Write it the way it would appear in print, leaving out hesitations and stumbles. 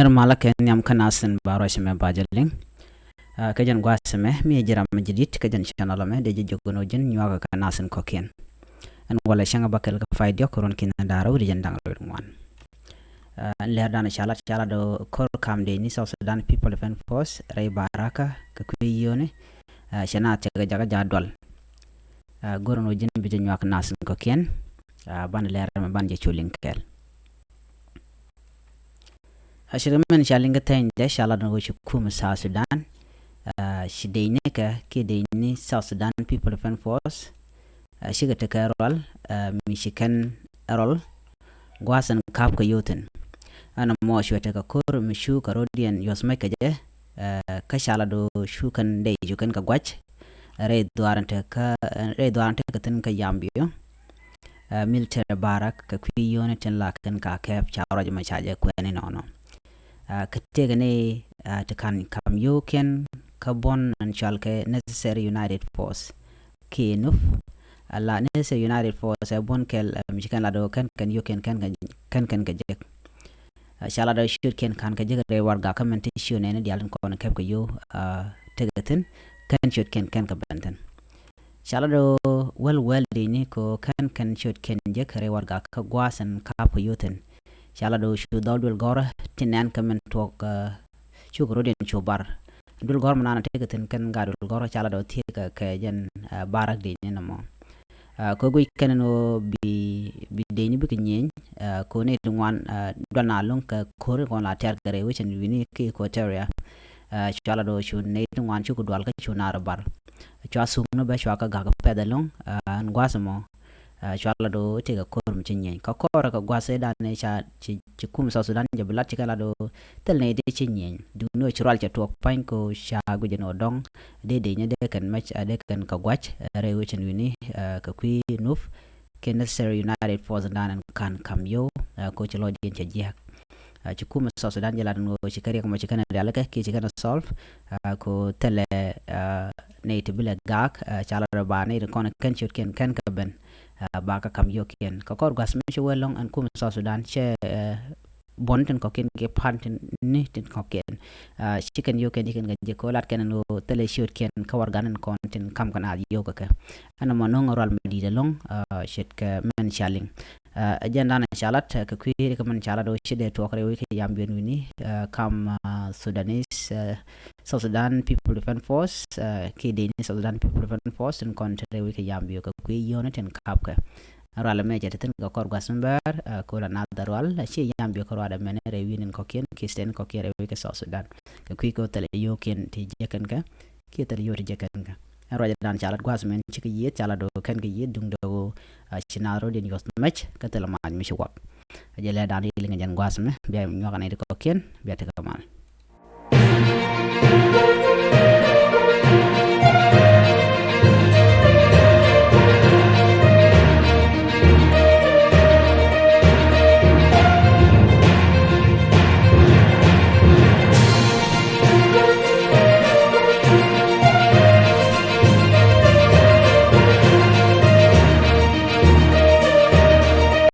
ner malak nyam kanasin baro shime bajaling kajan gwasme mi jiram jidit kajan channel me de jogono jin nyuga kanasin koken an wala shanga bakal ka faydio koron kin daro di jandang lo ngwan le dana chala do kor kam de ni South Sudan People Defense Force ray baraka ka kuyone shana taga jaga jadwal gorono jin bi nyuga kanasin koken ban le ram ban je chuling kel Ashiraman shalinga tain de shala no kum South Sudan shidene ka kideni South Sudan People Defense Force shiga takarol mishikan rol gwasan kap ka yoten ana mo shwata ka kor mishu karodian yosmai ka je ka shala do shukan de jukan ka gwach re duarante ka tan ka yambio military barak ka kuyone ten lakan ka kep chawra ma chaje ko ni no kategane takan kam yoken carbon and chalke necessary united force kinuf alla necessary united force bon kel michikan lado kan yoken kan gajek shala do shir kan gajek re warga comment issue ne dial ko na kep ko yo tegaten kan shot kan ka bantan shala do well de ni ko kan shot kan jek re warga ka gwasan ka ko yoten shala do shu dawdul gora tinan kamen tok chugrodin chubar dul gor manana tegaten kan gadul gora chala do tiga ka jan barak de ni namo ko gui kanano bi de ni bi kinyen ko ne dungwan dona long ka kor ko la ter gare wichin wini ki ko teria chala do shu ne dungwan chu dwal ka chu nar bar cha sum no ba chwa ka ga pedalong an gwasamo chala do tiga kor mchinyen ka kor ka gwase da ne cha ci kum South Sudan je blat ci kala do tel ne de chinyen du no chural cha tok pain ko sha gu jeno dong de ne de kan match de kan ka gwach re wichin wini ka kwi nuf ke necessary united force dan kan kam yo ko ci lo din cha jiak ci kum South Sudan je la no ci kare ko ci kana dal ka ki ci kana solve ko tele ne te bila gak chala ba ne ko kan chut ken kan ka ben baka kam yoken ka kor gas me welong an kum South Sudan che bonten koken ke panten ni tin koken chicken yoken diken ga je kolat ken no tele shoot ken ka warganan konten kam kana yoga ka ana monong ral medida long shet ka men shaling agenda na shalat ka kwiri ka man shala do shide to kare wi ke yamben wini kam Sudanese South Sudan People Defense Force ke de ni South Sudan People Defense Force en kontre wi ke yambio ka kwi yonaten kapka ral me jeten ga kor gasumber ko la nadarwal chi yambio ko wada men re winin koken kisten ko kere wi ke South Sudan ka kwi ko tele yoken ti jeken ka ke tele yoti jeken ka roja dan chalat gwasmen chiki ye chala do kan ke ye dung do chinaro din yos match ka tele ma mi shi wak ajele dan ilinga jan gwasme be nyokane ko ken be te kamal